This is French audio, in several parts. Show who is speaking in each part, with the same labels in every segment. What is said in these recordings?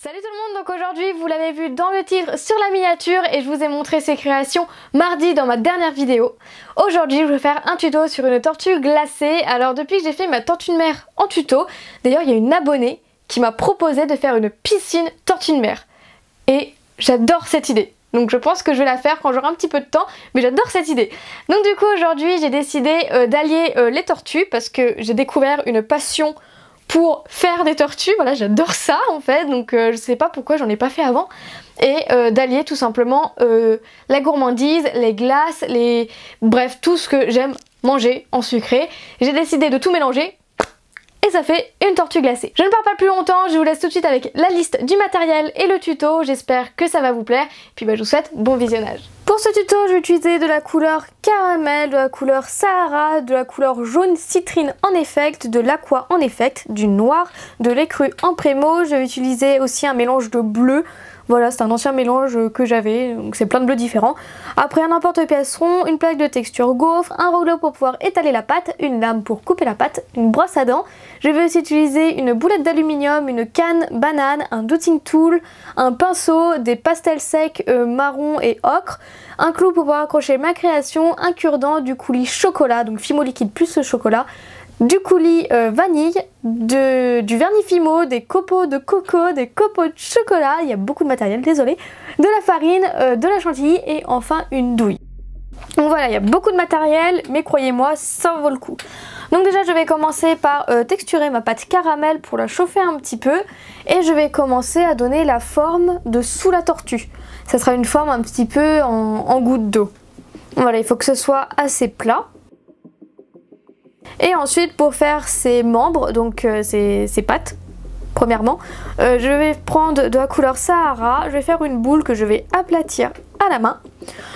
Speaker 1: Salut tout le monde, donc aujourd'hui vous l'avez vu dans le titre sur la miniature et je vous ai montré ces créations mardi dans ma dernière vidéo. Aujourd'hui je vais faire un tuto sur une tortue glacée. Alors depuis que j'ai fait ma tortue de mer en tuto, d'ailleurs il y a une abonnée qui m'a proposé de faire une piscine tortue de mer. Et j'adore cette idée. Donc je pense que je vais la faire quand j'aurai un petit peu de temps, mais j'adore cette idée. Donc du coup aujourd'hui j'ai décidé d'allier les tortues parce que j'ai découvert une passion pour faire des tortues, voilà, j'adore ça en fait, donc je sais pas pourquoi j'en ai pas fait avant, et d'allier tout simplement la gourmandise, les glaces, bref, tout ce que j'aime manger en sucré. J'ai décidé de tout mélanger et ça fait une tortue glacée. Je ne parle pas plus longtemps, je vous laisse tout de suite avec la liste du matériel et le tuto, j'espère que ça va vous plaire, puis je vous souhaite bon visionnage. Pour ce tuto, je vais utiliser de la couleur caramel, de la couleur Sahara, de la couleur jaune citrine en effect, de l'aqua en effect, du noir, de l'écru en prémo. Je vais utiliser aussi un mélange de bleu. Voilà, c'est un ancien mélange que j'avais, donc c'est plein de bleus différents. Après un emporte-pièce rond, une plaque de texture gaufre, un rouleau pour pouvoir étaler la pâte, une lame pour couper la pâte, une brosse à dents. Je vais aussi utiliser une boulette d'aluminium, une canne banane, un dotting tool, un pinceau, des pastels secs marron et ocre, un clou pour pouvoir accrocher ma création, un cure-dent, du coulis chocolat, donc Fimo liquide plus le chocolat, du coulis vanille, du vernis Fimo, des copeaux de coco, des copeaux de chocolat, il y a beaucoup de matériel, désolé, de la farine, de la chantilly et enfin une douille. Donc voilà, il y a beaucoup de matériel, mais croyez-moi, ça vaut le coup. Donc déjà, je vais commencer par texturer ma pâte caramel pour la chauffer un petit peu. Et je vais commencer à donner la forme de sous la tortue. Ça sera une forme un petit peu en goutte d'eau. Voilà, il faut que ce soit assez plat. Et ensuite, pour faire ses membres, donc ses pattes, premièrement, je vais prendre de la couleur Sahara. Je vais faire une boule que je vais aplatir à la main.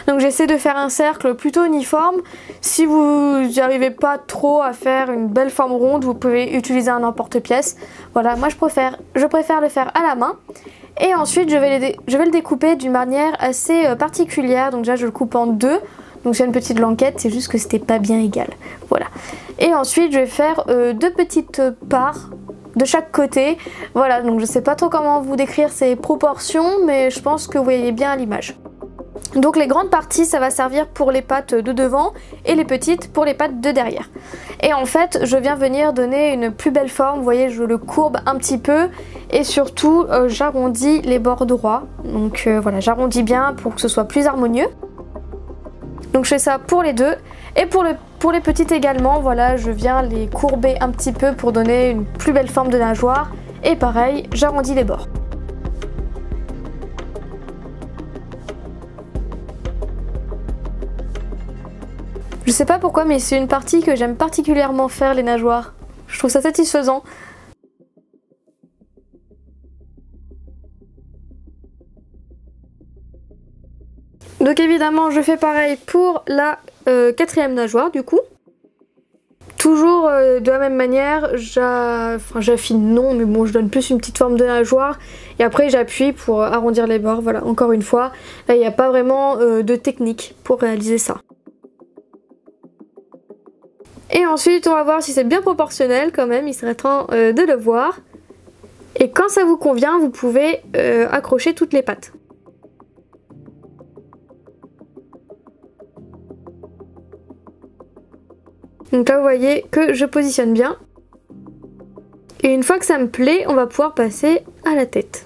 Speaker 1: Donc j'essaie de faire un cercle plutôt uniforme. Si vous n'y arrivez pas trop à faire une belle forme ronde, vous pouvez utiliser un emporte-pièce. Voilà, moi je préfère le faire à la main. Et ensuite je vais le découper d'une manière assez particulière. Donc déjà je le coupe en deux. Donc c'est une petite languette, c'est juste que c'était pas bien égal. Voilà. Et ensuite je vais faire deux petites parts de chaque côté. Voilà, donc je sais pas trop comment vous décrire ces proportions, mais je pense que vous voyez bien à l'image. Donc les grandes parties ça va servir pour les pattes de devant et les petites pour les pattes de derrière. Et en fait je viens venir donner une plus belle forme, vous voyez je le courbe un petit peu et surtout j'arrondis les bords droits. Donc voilà, j'arrondis bien pour que ce soit plus harmonieux. Donc je fais ça pour les deux et pour les petites également, voilà, je viens les courber un petit peu pour donner une plus belle forme de nageoire et pareil j'arrondis les bords. Je sais pas pourquoi mais c'est une partie que j'aime particulièrement faire, les nageoires. Je trouve ça satisfaisant. Donc évidemment je fais pareil pour la quatrième nageoire du coup. Toujours de la même manière, j'affine non mais bon je donne plus une petite forme de nageoire et après j'appuie pour arrondir les bords. Voilà, encore une fois, là il n'y a pas vraiment de technique pour réaliser ça. Et ensuite on va voir si c'est bien proportionnel quand même, il serait temps de le voir. Et quand ça vous convient, vous pouvez accrocher toutes les pattes. Donc là vous voyez que je positionne bien. Et une fois que ça me plaît, on va pouvoir passer à la tête.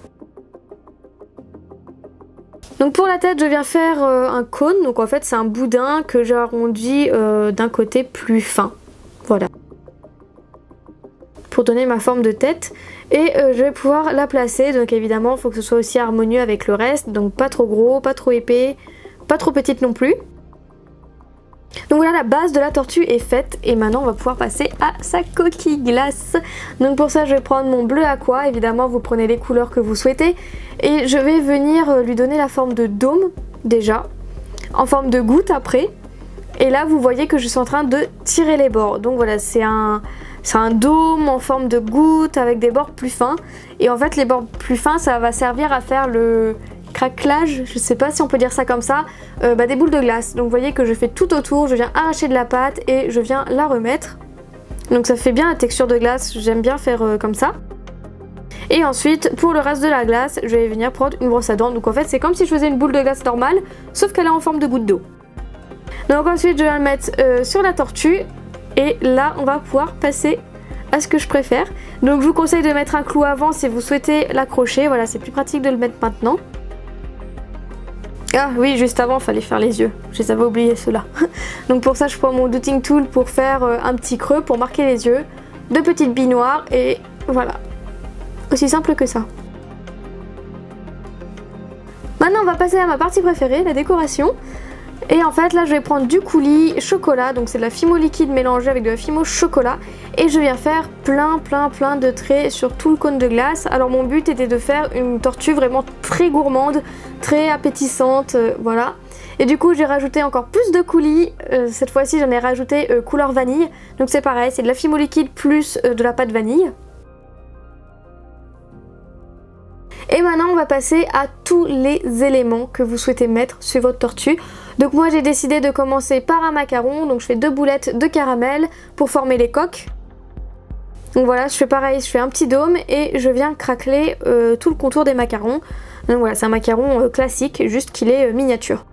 Speaker 1: Donc pour la tête je viens faire un cône, donc en fait c'est un boudin que j'arrondis d'un côté plus fin. Voilà. Pour donner ma forme de tête. Et je vais pouvoir la placer, donc évidemment il faut que ce soit aussi harmonieux avec le reste. Donc pas trop gros, pas trop épais, pas trop petite non plus. Donc voilà, la base de la tortue est faite et maintenant on va pouvoir passer à sa coquille glace. Donc pour ça je vais prendre mon bleu aqua, évidemment vous prenez les couleurs que vous souhaitez et je vais venir lui donner la forme de dôme déjà, en forme de goutte après. Et là vous voyez que je suis en train de tirer les bords. Donc voilà, c'est un dôme en forme de goutte avec des bords plus fins. Et en fait les bords plus fins ça va servir à faire le craquelage, je sais pas si on peut dire ça comme ça, des boules de glace. Donc vous voyez que je fais tout autour, je viens arracher de la pâte et je viens la remettre. Donc ça fait bien la texture de glace, j'aime bien faire comme ça. Et ensuite, pour le reste de la glace, je vais venir prendre une brosse à dents. Donc en fait, c'est comme si je faisais une boule de glace normale, sauf qu'elle est en forme de goutte d'eau. Donc ensuite, je vais le mettre sur la tortue. Et là, on va pouvoir passer à ce que je préfère. Donc je vous conseille de mettre un clou avant si vous souhaitez l'accrocher. Voilà, c'est plus pratique de le mettre maintenant. Ah oui, juste avant, il fallait faire les yeux. Je les avais oubliés ceux-là. Donc pour ça, je prends mon dotting tool pour faire un petit creux pour marquer les yeux. 2 petites billes noires et voilà. Aussi simple que ça. Maintenant, on va passer à ma partie préférée, la décoration. Et en fait, là, je vais prendre du coulis chocolat. Donc c'est de la fimo liquide mélangée avec de la fimo chocolat. Et je viens faire plein de traits sur tout le cône de glace. Alors mon but était de faire une tortue vraiment très gourmande, très appétissante, voilà. Et du coup, j'ai rajouté encore plus de coulis. Cette fois-ci, j'en ai rajouté couleur vanille. Donc c'est pareil, c'est de la fimo liquide plus de la pâte vanille. Et maintenant, on va passer à tous les éléments que vous souhaitez mettre sur votre tortue. Donc moi, j'ai décidé de commencer par un macaron. Donc je fais 2 boulettes de caramel pour former les coques. Donc voilà, je fais pareil, je fais un petit dôme et je viens craqueler tout le contour des macarons. Donc voilà, c'est un macaron classique, juste qu'il est miniature.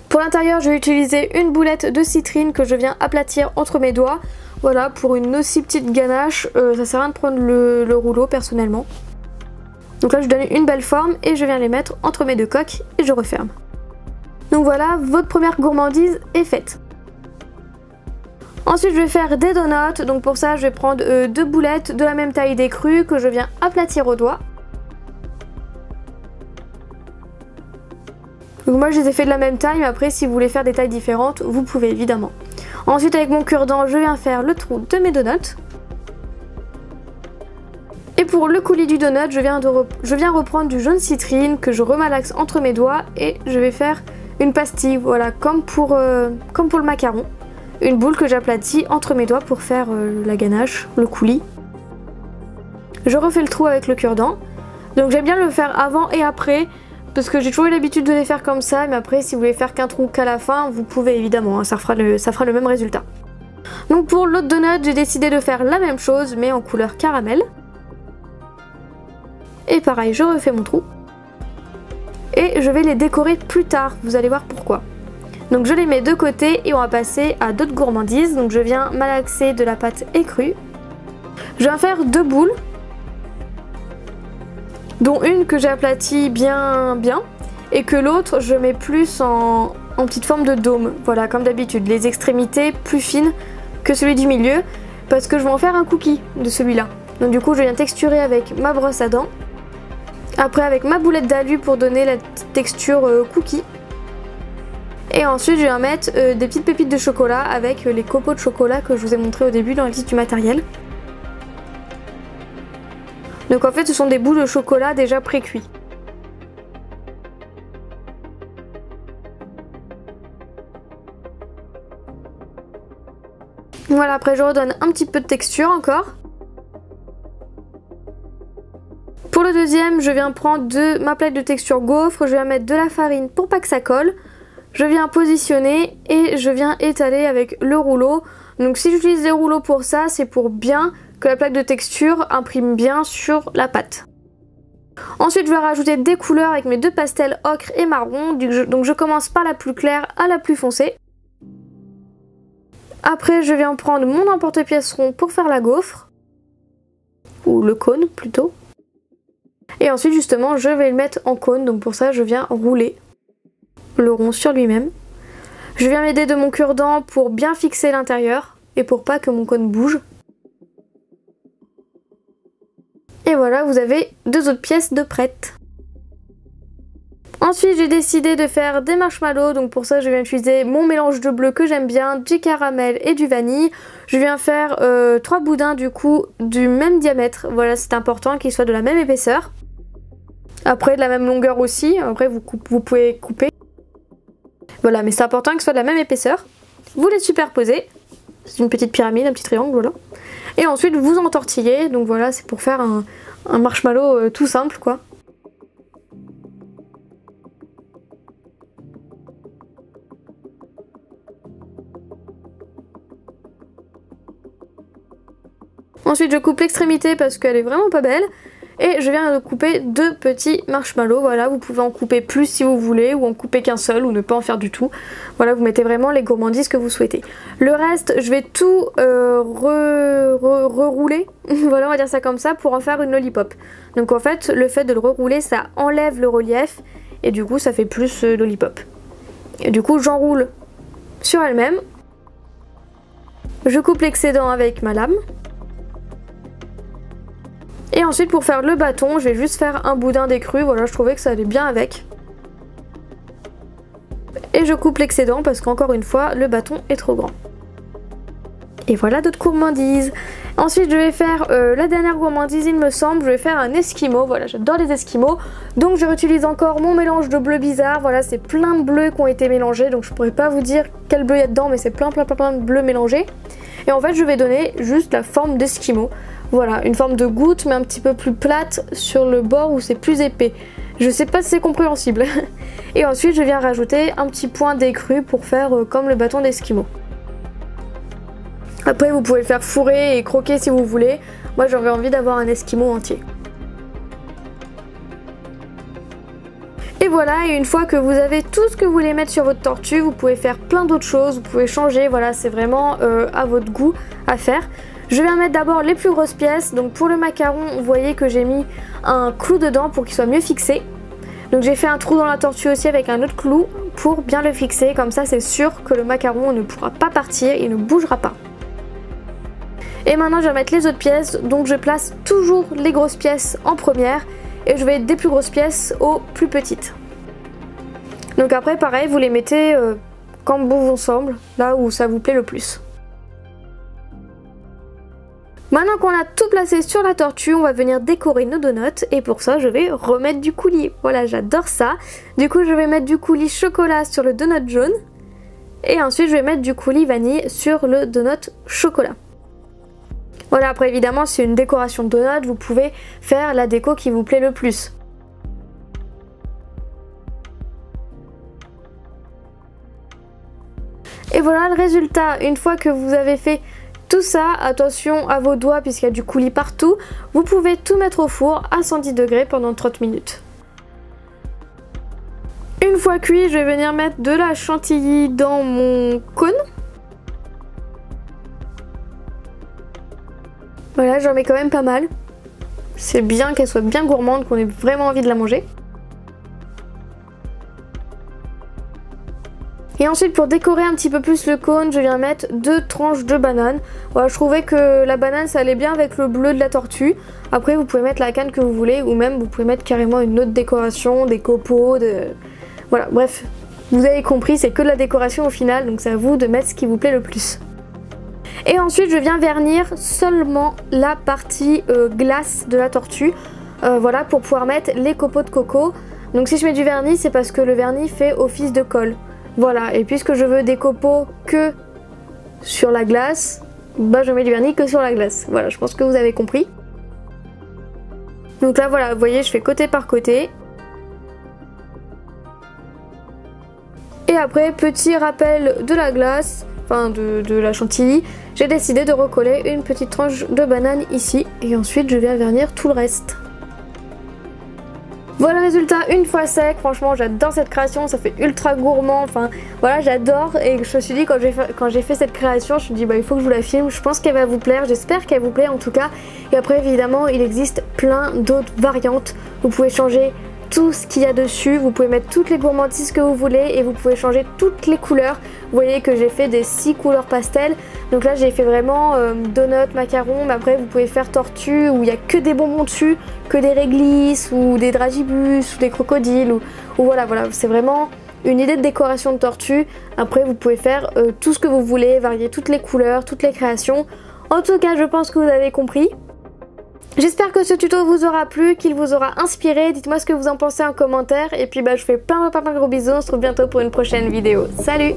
Speaker 1: Pour l'intérieur, je vais utiliser une boulette de citrine que je viens aplatir entre mes doigts. Voilà, pour une aussi petite ganache, ça sert à rien de prendre le rouleau personnellement. Donc là, je donne une belle forme et je viens les mettre entre mes 2 coques et je referme. Donc voilà, votre première gourmandise est faite. Ensuite, je vais faire des donuts. Donc pour ça, je vais prendre 2 boulettes de la même taille d'écrue que je viens aplatir au doigt. Donc moi, je les ai fait de la même taille, mais après, si vous voulez faire des tailles différentes, vous pouvez évidemment. Ensuite, avec mon cure-dent, je viens faire le trou de mes donuts. Et pour le coulis du donut, je viens reprendre du jaune citrine que je remalaxe entre mes doigts et je vais faire une pastille, voilà, comme pour le macaron. Une boule que j'aplatis entre mes doigts pour faire la ganache, le coulis. Je refais le trou avec le cure-dent. Donc j'aime bien le faire avant et après, parce que j'ai toujours eu l'habitude de les faire comme ça, mais après si vous voulez faire qu'un trou qu'à la fin, vous pouvez évidemment, hein, ça fera le même résultat. Donc pour l'autre donut, j'ai décidé de faire la même chose, mais en couleur caramel. Et pareil, je refais mon trou. Et je vais les décorer plus tard, vous allez voir pourquoi. Donc je les mets de côté et on va passer à d'autres gourmandises. Donc je viens malaxer de la pâte écrue. Je viens faire 2 boules, dont une que j'ai aplatie bien, et que l'autre je mets plus en petite forme de dôme. Voilà, comme d'habitude, les extrémités plus fines que celui du milieu, parce que je vais en faire un cookie de celui-là. Donc du coup, je viens texturer avec ma brosse à dents. Après avec ma boulette d'alu pour donner la texture cookie. Et ensuite je viens mettre des petites pépites de chocolat avec les copeaux de chocolat que je vous ai montré au début dans la liste du matériel. Donc en fait ce sont des boules de chocolat déjà pré-cuits. Voilà, après je redonne un petit peu de texture encore. Pour le deuxième, je viens prendre ma plaque de texture gaufre, je viens mettre de la farine pour pas que ça colle. Je viens positionner et je viens étaler avec le rouleau. Donc si j'utilise les rouleaux pour ça, c'est pour bien que la plaque de texture imprime bien sur la pâte. Ensuite, je vais rajouter des couleurs avec mes 2 pastels ocre et marron. Donc je commence par la plus claire à la plus foncée. Après, je viens prendre mon emporte-pièce rond pour faire la gaufre. Ou le cône plutôt. Et ensuite justement je vais le mettre en cône, donc pour ça je viens rouler le rond sur lui-même. Je viens m'aider de mon cure-dent pour bien fixer l'intérieur et pour pas que mon cône bouge. Et voilà, vous avez 2 autres pièces de prêtes. Ensuite j'ai décidé de faire des marshmallows, donc pour ça je viens utiliser mon mélange de bleu que j'aime bien, du caramel et du vanille. Je viens faire 3 boudins du coup du même diamètre, voilà, c'est important qu'ils soient de la même épaisseur. Après de la même longueur aussi, après vous pouvez couper. Voilà, mais c'est important qu'ils soient de la même épaisseur. Vous les superposez, c'est une petite pyramide, un petit triangle, voilà. Et ensuite vous entortillez, donc voilà, c'est pour faire un marshmallow tout simple quoi. Ensuite je coupe l'extrémité parce qu'elle est vraiment pas belle. Et je viens de couper 2 petits marshmallows, voilà, vous pouvez en couper plus si vous voulez, ou en couper qu'un seul, ou ne pas en faire du tout. Voilà, vous mettez vraiment les gourmandises que vous souhaitez. Le reste, je vais tout rerouler, voilà, on va dire ça comme ça, pour en faire une lollipop. Donc en fait, le fait de le rerouler, ça enlève le relief, et du coup ça fait plus lollipop. Et du coup j'enroule sur elle-même. Je coupe l'excédent avec ma lame. Et ensuite pour faire le bâton, je vais juste faire un boudin décru, voilà, je trouvais que ça allait bien avec. Et je coupe l'excédent parce qu'encore une fois, le bâton est trop grand. Et voilà d'autres gourmandises. Ensuite je vais faire la dernière gourmandise, il me semble, je vais faire un esquimau, voilà, j'adore les esquimaux. Donc je réutilise encore mon mélange de bleu bizarre, voilà, c'est plein de bleus qui ont été mélangés, donc je pourrais pas vous dire quel bleu il y a dedans, mais c'est plein de bleus mélangés. Et en fait je vais donner juste la forme d'esquimau. Voilà, une forme de goutte mais un petit peu plus plate sur le bord où c'est plus épais. Je sais pas si c'est compréhensible. Et ensuite je viens rajouter un petit point d'écru pour faire comme le bâton d'esquimau. Après vous pouvez le faire fourrer et croquer si vous voulez. Moi j'aurais envie d'avoir un esquimau entier. Et voilà, et une fois que vous avez tout ce que vous voulez mettre sur votre tortue, vous pouvez faire plein d'autres choses, vous pouvez changer, voilà, c'est vraiment à votre goût à faire. Je viens mettre d'abord les plus grosses pièces, donc pour le macaron, vous voyez que j'ai mis un clou dedans pour qu'il soit mieux fixé. Donc j'ai fait un trou dans la tortue aussi avec un autre clou pour bien le fixer, comme ça c'est sûr que le macaron ne pourra pas partir, il ne bougera pas. Et maintenant je vais mettre les autres pièces, donc je place toujours les grosses pièces en première et je vais des plus grosses pièces aux plus petites. Donc après pareil, vous les mettez comme bon vous semble, là où ça vous plaît le plus. Maintenant qu'on a tout placé sur la tortue, on va venir décorer nos donuts et pour ça je vais remettre du coulis. Voilà, j'adore ça. Du coup je vais mettre du coulis chocolat sur le donut jaune et ensuite je vais mettre du coulis vanille sur le donut chocolat. Voilà, après évidemment c'est une décoration de donut, vous pouvez faire la déco qui vous plaît le plus. Et voilà le résultat, une fois que vous avez fait tout ça, attention à vos doigts puisqu'il y a du coulis partout, vous pouvez tout mettre au four à 110 degrés pendant 30 minutes. Une fois cuit, je vais venir mettre de la chantilly dans mon cône. Voilà, j'en mets quand même pas mal. C'est bien qu'elle soit bien gourmande, qu'on ait vraiment envie de la manger. Et ensuite pour décorer un petit peu plus le cône, je viens mettre 2 tranches de banane. Voilà, je trouvais que la banane ça allait bien avec le bleu de la tortue. Après vous pouvez mettre la canne que vous voulez ou même vous pouvez mettre carrément une autre décoration, des copeaux, voilà, bref. Vous avez compris, c'est que de la décoration au final, donc c'est à vous de mettre ce qui vous plaît le plus. Et ensuite je viens vernir seulement la partie glace de la tortue, voilà, pour pouvoir mettre les copeaux de coco. Donc si je mets du vernis, c'est parce que le vernis fait office de colle. Voilà, et puisque je veux des copeaux que sur la glace, bah je mets du vernis que sur la glace. Voilà, je pense que vous avez compris. Donc là voilà, vous voyez, je fais côté par côté. Et après, petit rappel de la glace, enfin de la chantilly, j'ai décidé de recoller une petite tranche de banane ici. Et ensuite je viens vernir tout le reste. Voilà le résultat une fois sec, franchement j'adore cette création, ça fait ultra gourmand, enfin voilà j'adore et je me suis dit quand j'ai fait cette création, je me suis dit bah il faut que je vous la filme, je pense qu'elle va vous plaire, j'espère qu'elle vous plaît en tout cas. Et après évidemment il existe plein d'autres variantes, vous pouvez changer tout ce qu'il y a dessus, vous pouvez mettre toutes les gourmandises que vous voulez et vous pouvez changer toutes les couleurs. Vous voyez que j'ai fait des 6 couleurs pastel, donc là j'ai fait vraiment donut, macaron, mais après vous pouvez faire tortue où il n'y a que des bonbons dessus, que des réglisses ou des dragibus ou des crocodiles ou voilà, c'est vraiment une idée de décoration de tortue. Après vous pouvez faire tout ce que vous voulez, varier toutes les couleurs, toutes les créations. En tout cas je pense que vous avez compris. J'espère que ce tuto vous aura plu, qu'il vous aura inspiré, dites-moi ce que vous en pensez en commentaire et puis bah je vous fais plein de gros bisous, on se retrouve bientôt pour une prochaine vidéo. Salut!